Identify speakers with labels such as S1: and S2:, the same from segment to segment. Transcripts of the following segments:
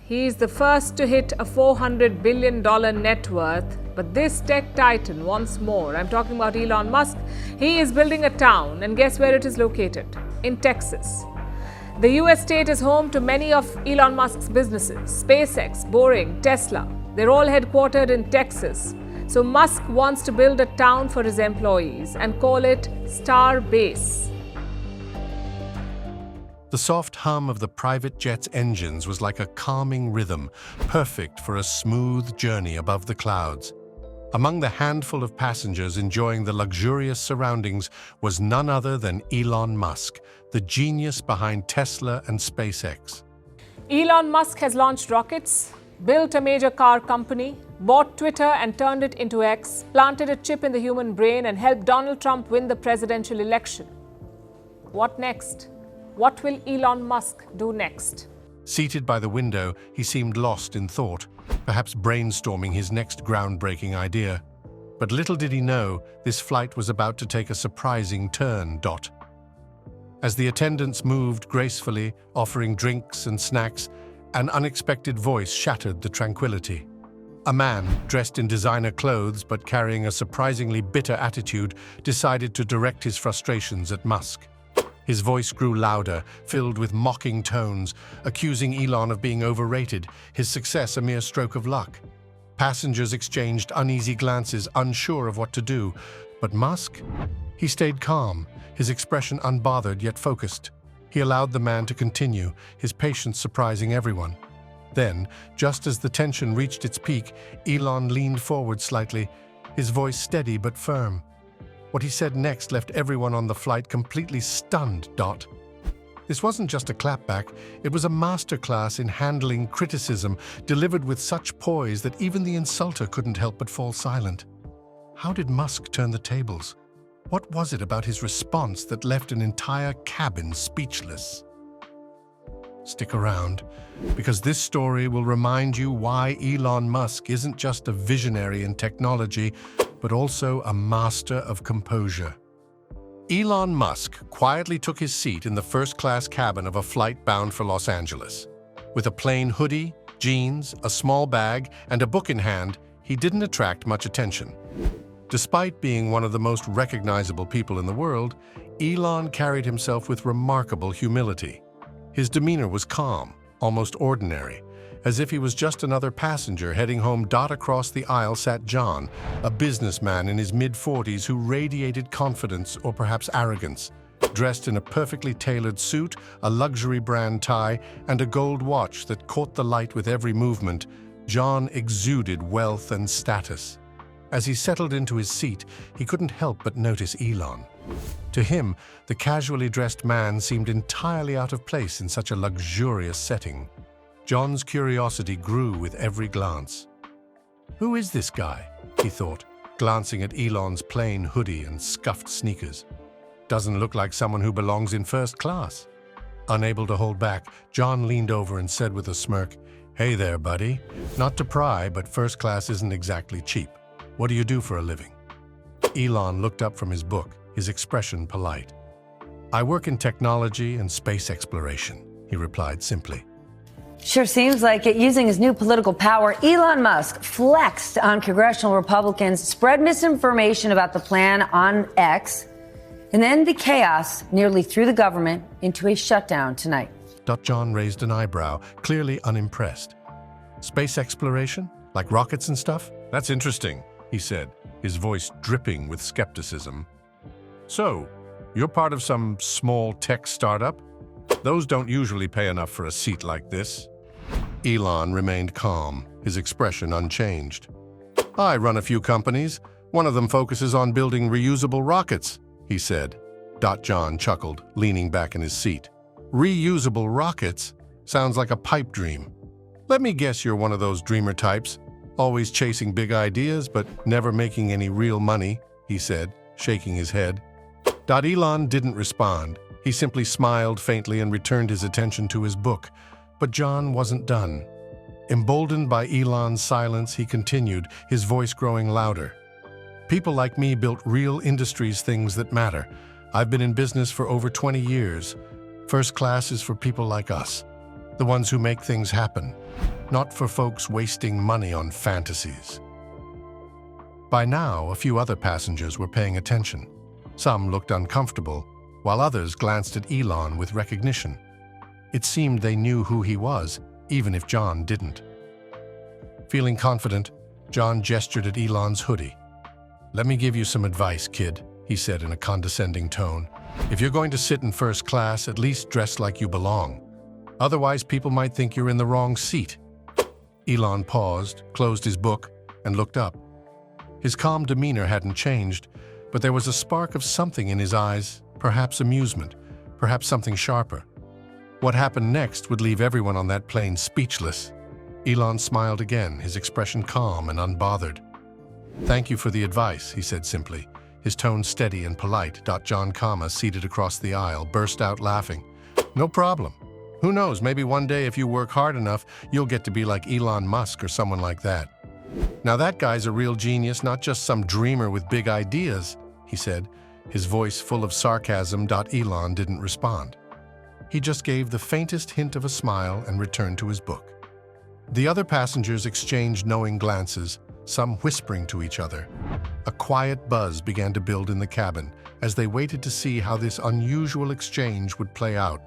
S1: He's the first to hit a $400 billion net worth. But this tech titan wants more. I'm talking about Elon Musk. He is building a town, and guess where it is located? In Texas. The US state is home to many of Elon Musk's businesses: SpaceX, Boring, Tesla. They're all headquartered in Texas. So Musk wants to build a town for his employees and call it Star Base.
S2: The soft hum of the private jet's engines was like a calming rhythm, perfect for a smooth journey above the clouds. Among the handful of passengers enjoying the luxurious surroundings was none other than Elon Musk, the genius behind Tesla and SpaceX.
S1: Elon Musk has launched rockets, built a major car company, bought Twitter and turned it into X, planted a chip in the human brain, and helped Donald Trump win the presidential election. What next? What will Elon Musk do next?
S2: Seated by the window, he seemed lost in thought, perhaps brainstorming his next groundbreaking idea. But little did he know, this flight was about to take a surprising turn. As the attendants moved gracefully, offering drinks and snacks, an unexpected voice shattered the tranquility. A man, dressed in designer clothes but carrying a surprisingly bitter attitude, decided to direct his frustrations at Musk. His voice grew louder, filled with mocking tones, accusing Elon of being overrated, his success a mere stroke of luck. Passengers exchanged uneasy glances, unsure of what to do. But Musk? He stayed calm, his expression unbothered yet focused. He allowed the man to continue, his patience surprising everyone. Then, just as the tension reached its peak, Elon leaned forward slightly, his voice steady but firm. What he said next left everyone on the flight completely stunned. This wasn't just a clapback, it was a masterclass in handling criticism, delivered with such poise that even the insulter couldn't help but fall silent. How did Musk turn the tables? What was it about his response that left an entire cabin speechless? Stick around, because this story will remind you why Elon Musk isn't just a visionary in technology, but also a master of composure. Elon Musk quietly took his seat in the first-class cabin of a flight bound for Los Angeles. With a plain hoodie, jeans, a small bag, and a book in hand, he didn't attract much attention. Despite being one of the most recognizable people in the world, Elon carried himself with remarkable humility. His demeanor was calm, almost ordinary, as if he was just another passenger heading home. Across the aisle sat John, a businessman in his mid-40s who radiated confidence or perhaps arrogance. Dressed in a perfectly tailored suit, a luxury brand tie, and a gold watch that caught the light with every movement, John exuded wealth and status. As he settled into his seat, he couldn't help but notice Elon. To him, the casually dressed man seemed entirely out of place in such a luxurious setting. John's curiosity grew with every glance. Who is this guy? He thought, glancing at Elon's plain hoodie and scuffed sneakers. Doesn't look like someone who belongs in first class. Unable to hold back, John leaned over and said with a smirk, "Hey there, buddy. Not to pry, but first class isn't exactly cheap. What do you do for a living?" Elon looked up from his book, his expression polite. "I work in technology and space exploration," he replied simply.
S3: Sure seems like it. Using his new political power, Elon Musk flexed on congressional Republicans, spread misinformation about the plan on X, and then the chaos nearly threw the government into a shutdown tonight.
S2: John raised an eyebrow, clearly unimpressed. "Space exploration? Like rockets and stuff? That's interesting," he said, his voice dripping with skepticism. "So, you're part of some small tech startup? Those don't usually pay enough for a seat like this." Elon remained calm, his expression unchanged. "I run a few companies. One of them focuses on building reusable rockets," he said. John chuckled, leaning back in his seat. "Reusable rockets? Sounds like a pipe dream. Let me guess you're one of those dreamer types, always chasing big ideas but never making any real money," he said, shaking his head. Elon didn't respond. He simply smiled faintly and returned his attention to his book. But John wasn't done. Emboldened by Elon's silence, he continued, his voice growing louder. "People like me built real industries, things that matter. I've been in business for over 20 years. First class is for people like us." the ones who make things happen, not for folks wasting money on fantasies. By now, a few other passengers were paying attention. Some looked uncomfortable, while others glanced at Elon with recognition. It seemed they knew who he was, even if John didn't. Feeling confident, John gestured at Elon's hoodie. "Let me give you some advice, kid," he said in a condescending tone. "If you're going to sit in first class, at least dress like you belong. Otherwise, people might think you're in the wrong seat." Elon paused, closed his book, and looked up. His calm demeanor hadn't changed, but there was a spark of something in his eyes, perhaps amusement, perhaps something sharper. What happened next would leave everyone on that plane speechless. Elon smiled again, his expression calm and unbothered. "Thank you for the advice," he said simply, his tone steady and polite. John, seated across the aisle, burst out laughing. "No problem. Who knows, maybe one day if you work hard enough, you'll get to be like Elon Musk or someone like that. Now that guy's a real genius, not just some dreamer with big ideas," he said, his voice full of sarcasm. Elon didn't respond. He just gave the faintest hint of a smile and returned to his book. The other passengers exchanged knowing glances, some whispering to each other. A quiet buzz began to build in the cabin as they waited to see how this unusual exchange would play out.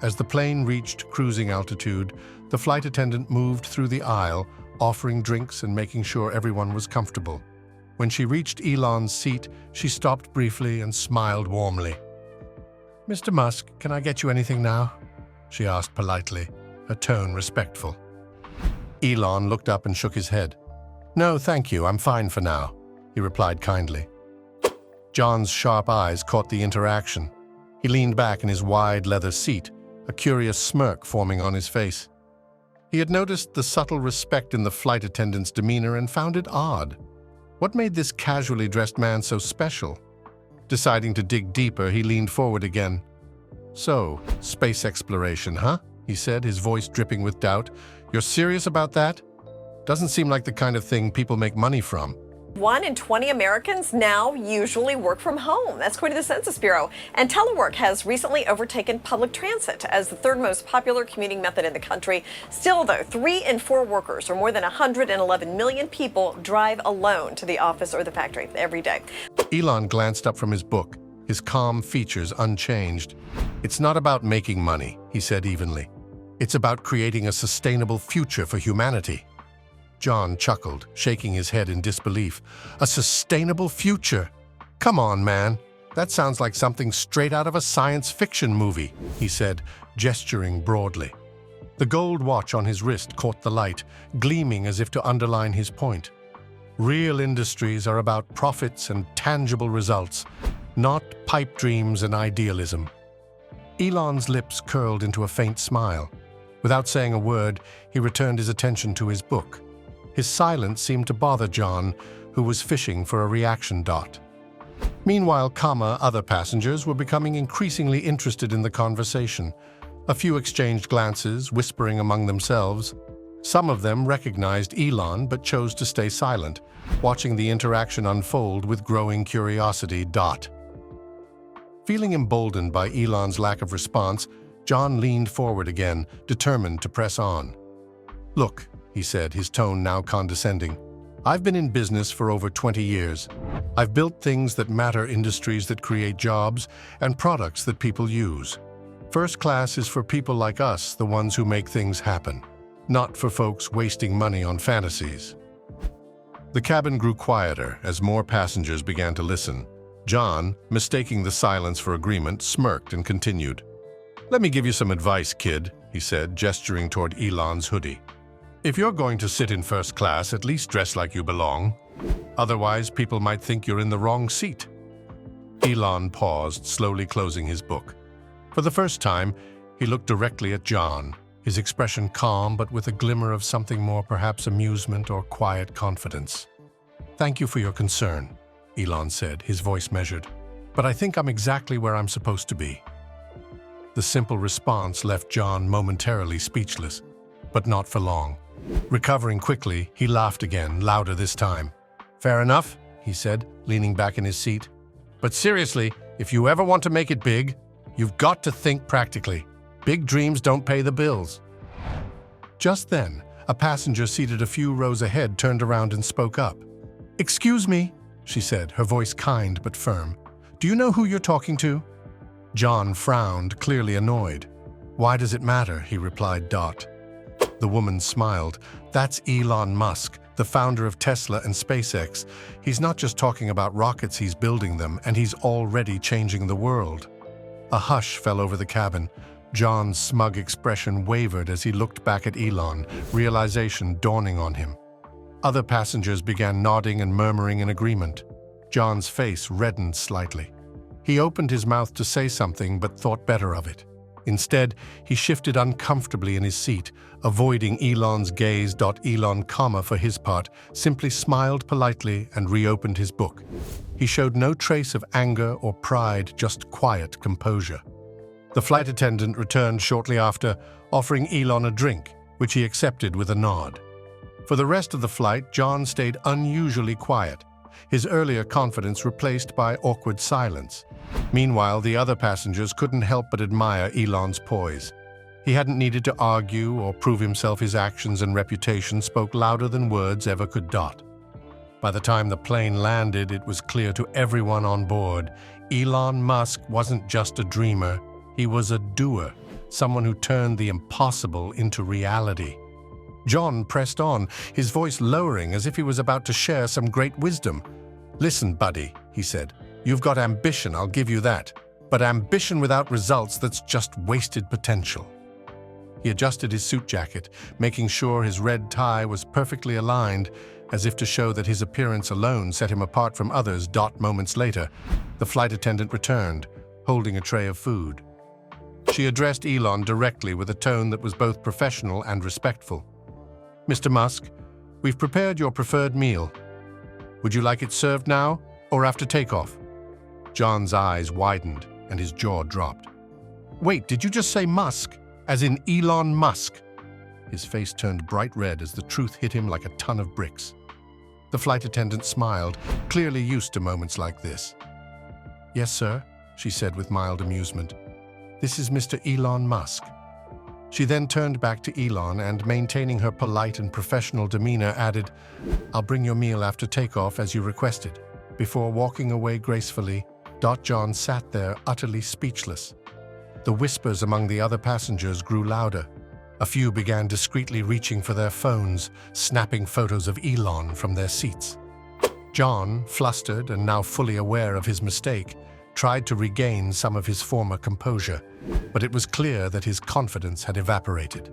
S2: As the plane reached cruising altitude, the flight attendant moved through the aisle, offering drinks and making sure everyone was comfortable. When she reached Elon's seat, she stopped briefly and smiled warmly. "Mr. Musk, can I get you anything now?" she asked politely, her tone respectful. Elon looked up and shook his head. "No, thank you, I'm fine for now," he replied kindly. John's sharp eyes caught the interaction. He leaned back in his wide leather seat, a curious smirk forming on his face. He had noticed the subtle respect in the flight attendant's demeanor and found it odd. What made this casually dressed man so special? Deciding to dig deeper, he leaned forward again. "So, space exploration, huh?" he said, his voice dripping with doubt. "You're serious about that? Doesn't seem like the kind of thing people make money from."
S4: 1 in 20 Americans now usually work from home. That's according to the Census Bureau. And telework has recently overtaken public transit as the third most popular commuting method in the country. Still, though, 3 in 4 workers, or more than 111 million people, drive alone to the office or the factory every day.
S2: Elon glanced up from his book, his calm features unchanged. "It's not about making money," he said evenly. "It's about creating a sustainable future for humanity." John chuckled, shaking his head in disbelief. "A sustainable future? Come on, man. That sounds like something straight out of a science fiction movie," he said, gesturing broadly. The gold watch on his wrist caught the light, gleaming as if to underline his point. Real industries are about profits and tangible results, not pipe dreams and idealism. Elon's lips curled into a faint smile. Without saying a word, he returned his attention to his book. His silence seemed to bother John, who was fishing for a reaction. Meanwhile, other passengers were becoming increasingly interested in the conversation. A few exchanged glances, whispering among themselves. Some of them recognized Elon but chose to stay silent, watching the interaction unfold with growing curiosity. Feeling emboldened by Elon's lack of response, John leaned forward again, determined to press on. "Look," he said, his tone now condescending. "I've been in business for over 20 years. I've built things that matter, industries that create jobs, and products that people use. First class is for people like us, the ones who make things happen, not for folks wasting money on fantasies." The cabin grew quieter as more passengers began to listen. John, mistaking the silence for agreement, smirked and continued. "Let me give you some advice, kid," he said, gesturing toward Elon's hoodie. "If you're going to sit in first class, at least dress like you belong. Otherwise, people might think you're in the wrong seat." Elon paused, slowly closing his book. For the first time, he looked directly at John, his expression calm but with a glimmer of something more, perhaps amusement or quiet confidence. "Thank you for your concern," Elon said, his voice measured. "But I think I'm exactly where I'm supposed to be." The simple response left John momentarily speechless, but not for long. Recovering quickly, he laughed again, louder this time. "Fair enough," he said, leaning back in his seat. "But seriously, if you ever want to make it big, you've got to think practically. Big dreams don't pay the bills. Just then, a passenger seated a few rows ahead turned around and spoke up. "Excuse me," she said, her voice kind but firm. "Do you know who you're talking to?" John frowned, clearly annoyed. "Why does it matter?" he replied. The woman smiled. "That's Elon Musk, the founder of Tesla and SpaceX. He's not just talking about rockets, he's building them, and he's already changing the world." A hush fell over the cabin. John's smug expression wavered as he looked back at Elon, realization dawning on him. Other passengers began nodding and murmuring in agreement. John's face reddened slightly. He opened his mouth to say something but thought better of it. Instead, he shifted uncomfortably in his seat, avoiding Elon's gaze. Elon, for his part, simply smiled politely and reopened his book. He showed no trace of anger or pride, just quiet composure. The flight attendant returned shortly after, offering Elon a drink, which he accepted with a nod. For the rest of the flight, John stayed unusually quiet, his earlier confidence replaced by awkward silence. Meanwhile, the other passengers couldn't help but admire Elon's poise. He hadn't needed to argue or prove himself. His actions and reputation spoke louder than words ever could. By the time the plane landed, it was clear to everyone on board, Elon Musk wasn't just a dreamer. He was a doer, someone who turned the impossible into reality. John pressed on, his voice lowering as if he was about to share some great wisdom. "Listen, buddy," he said, "you've got ambition, I'll give you that. But ambition without results, that's just wasted potential." He adjusted his suit jacket, making sure his red tie was perfectly aligned, as if to show that his appearance alone set him apart from others. Moments later, the flight attendant returned, holding a tray of food. She addressed Elon directly with a tone that was both professional and respectful. "Mr. Musk, we've prepared your preferred meal. Would you like it served now or after takeoff?" John's eyes widened and his jaw dropped. "Wait, did you just say Musk? As in Elon Musk?" His face turned bright red as the truth hit him like a ton of bricks. The flight attendant smiled, clearly used to moments like this. "Yes, sir," she said with mild amusement. "This is Mr. Elon Musk." She then turned back to Elon and, maintaining her polite and professional demeanor, added, "I'll bring your meal after takeoff as you requested." Before walking away gracefully, John sat there utterly speechless. The whispers among the other passengers grew louder. A few began discreetly reaching for their phones, snapping photos of Elon from their seats. John, flustered and now fully aware of his mistake, tried to regain some of his former composure, but it was clear that his confidence had evaporated.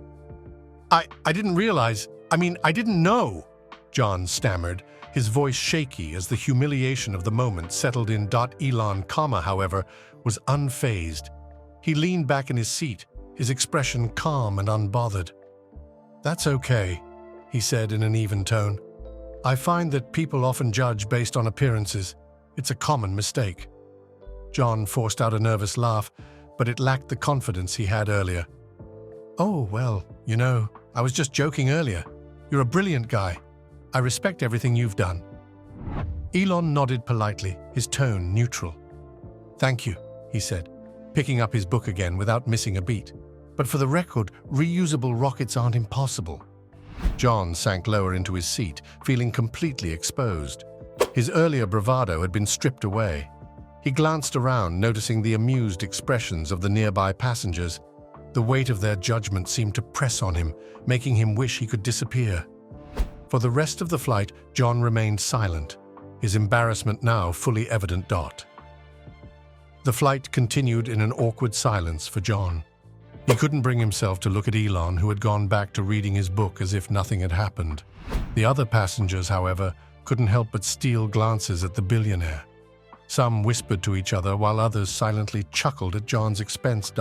S2: I didn't realize, I didn't know," John stammered, his voice shaky as the humiliation of the moment settled in. Elon, however, was unfazed. He leaned back in his seat, his expression calm and unbothered. "That's okay," he said in an even tone. "I find that people often judge based on appearances. It's a common mistake." John forced out a nervous laugh, but it lacked the confidence he had earlier. "Oh, well, I was just joking earlier. You're a brilliant guy. I respect everything you've done." Elon nodded politely, his tone neutral. "Thank you," he said, picking up his book again without missing a beat. "But for the record, reusable rockets aren't impossible." John sank lower into his seat, feeling completely exposed. His earlier bravado had been stripped away. He glanced around, noticing the amused expressions of the nearby passengers. The weight of their judgment seemed to press on him, making him wish he could disappear. For the rest of the flight, John remained silent, his embarrassment now fully evident. The flight continued in an awkward silence for John. He couldn't bring himself to look at Elon, who had gone back to reading his book as if nothing had happened. The other passengers, however, couldn't help but steal glances at the billionaire. Some whispered to each other while others silently chuckled at John's expense.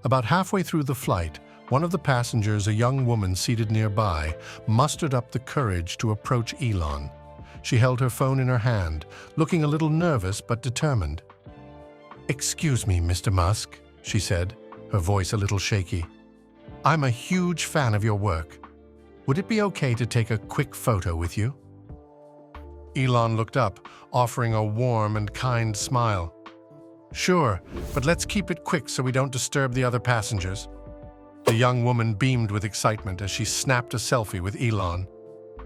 S2: About halfway through the flight, one of the passengers, a young woman seated nearby, mustered up the courage to approach Elon. She held her phone in her hand, looking a little nervous but determined. "Excuse me, Mr. Musk," she said, her voice a little shaky. "I'm a huge fan of your work. Would it be okay to take a quick photo with you?" Elon looked up, offering a warm and kind smile. Sure, but let's keep it quick so we don't disturb the other passengers. The young woman beamed with excitement as she snapped a selfie with Elon.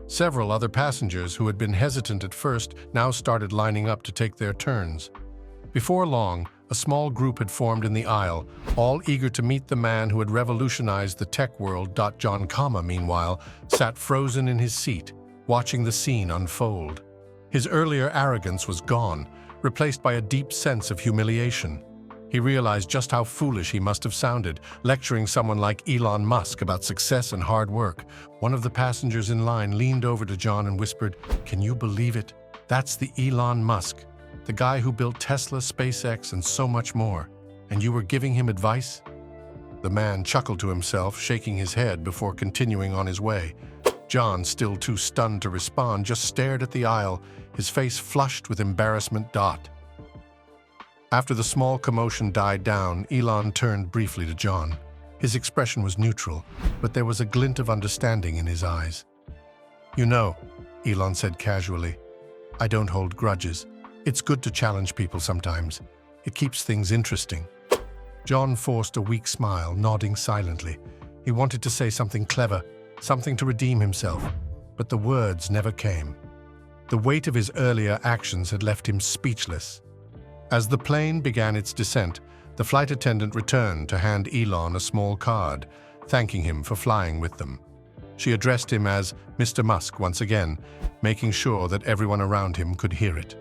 S2: Several other passengers who had been hesitant at first now started lining up to take their turns. Before long, a small group had formed in the aisle, all eager to meet the man who had revolutionized the tech world. John, meanwhile, sat frozen in his seat, watching the scene unfold. His earlier arrogance was gone, replaced by a deep sense of humiliation. He realized just how foolish he must have sounded, lecturing someone like Elon Musk about success and hard work. One of the passengers in line leaned over to John and whispered, "Can you believe it? That's the Elon Musk, the guy who built Tesla, SpaceX, and so much more. And you were giving him advice?" The man chuckled to himself, shaking his head before continuing on his way. John, still too stunned to respond, just stared at the aisle, his face flushed with embarrassment. After the small commotion died down, Elon turned briefly to John. His expression was neutral, but there was a glint of understanding in his eyes. "You know," Elon said casually, "I don't hold grudges. It's good to challenge people sometimes. It keeps things interesting." John forced a weak smile, nodding silently. He wanted to say something clever, something to redeem himself, but the words never came. The weight of his earlier actions had left him speechless. As the plane began its descent, the flight attendant returned to hand Elon a small card, thanking him for flying with them. She addressed him as Mr. Musk once again, making sure that everyone around him could hear it.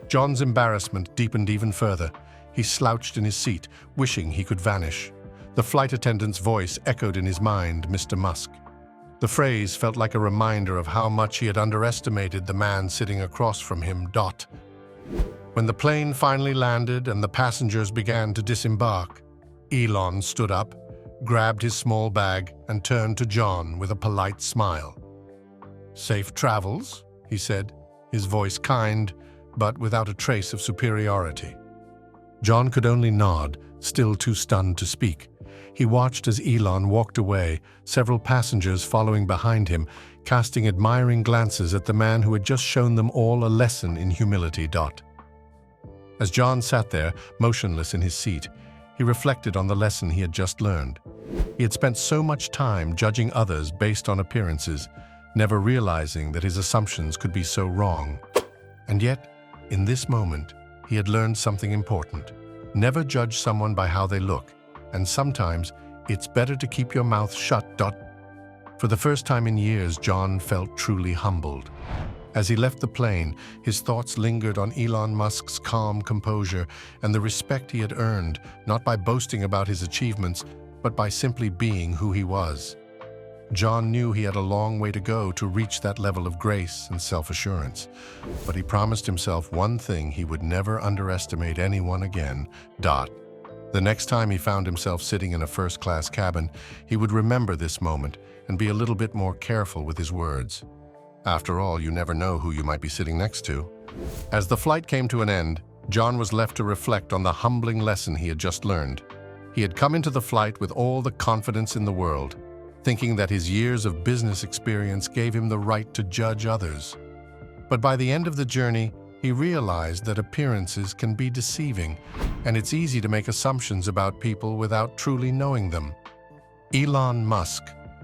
S2: John's embarrassment deepened even further. He slouched in his seat, wishing he could vanish. The flight attendant's voice echoed in his mind, "Mr. Musk." The phrase felt like a reminder of how much he had underestimated the man sitting across from him. When the plane finally landed and the passengers began to disembark, Elon stood up, grabbed his small bag, and turned to John with a polite smile. "Safe travels," he said, his voice kind, but without a trace of superiority. John could only nod, still too stunned to speak. He watched as Elon walked away, several passengers following behind him, casting admiring glances at the man who had just shown them all a lesson in humility. As John sat there, motionless in his seat, he reflected on the lesson he had just learned. He had spent so much time judging others based on appearances, never realizing that his assumptions could be so wrong. And yet, in this moment, he had learned something important. Never judge someone by how they look, and sometimes it's better to keep your mouth shut. For the first time in years, John felt truly humbled. As he left the plane, his thoughts lingered on Elon Musk's calm composure and the respect he had earned, not by boasting about his achievements, but by simply being who he was. John knew he had a long way to go to reach that level of grace and self-assurance, but he promised himself one thing: he would never underestimate anyone again. The next time he found himself sitting in a first-class cabin, he would remember this moment and be a little bit more careful with his words. After all, you never know who you might be sitting next to. As the flight came to an end, John was left to reflect on the humbling lesson he had just learned. He had come into the flight with all the confidence in the world, thinking that his years of business experience gave him the right to judge others. But by the end of the journey, he realized that appearances can be deceiving, and it's easy to make assumptions about people without truly knowing them. Elon Musk,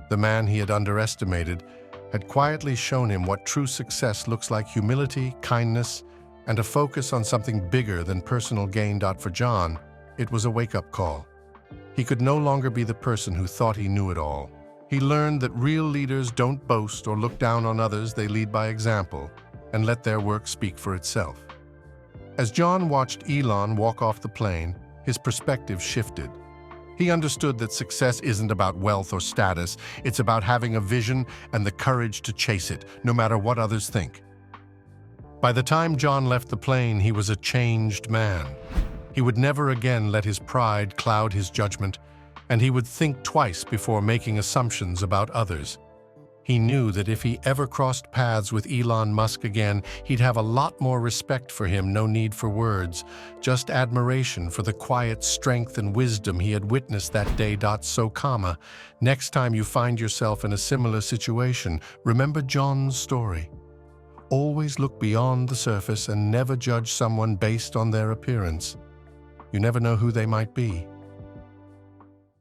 S2: the man he had underestimated, had quietly shown him what true success looks like: humility, kindness, and a focus on something bigger than personal gain. For John, it was a wake-up call. He could no longer be the person who thought he knew it all. He learned that real leaders don't boast or look down on others, they lead by example and let their work speak for itself. As John watched Elon walk off the plane, his perspective shifted. He understood that success isn't about wealth or status, it's about having a vision and the courage to chase it, no matter what others think. By the time John left the plane, he was a changed man. He would never again let his pride cloud his judgment, and he would think twice before making assumptions about others. He knew that if he ever crossed paths with Elon Musk again, he'd have a lot more respect for him, no need for words, just admiration for the quiet strength and wisdom he had witnessed that day. Next time you find yourself in a similar situation, remember John's story. Always look beyond the surface and never judge someone based on their appearance. You never know who they might be.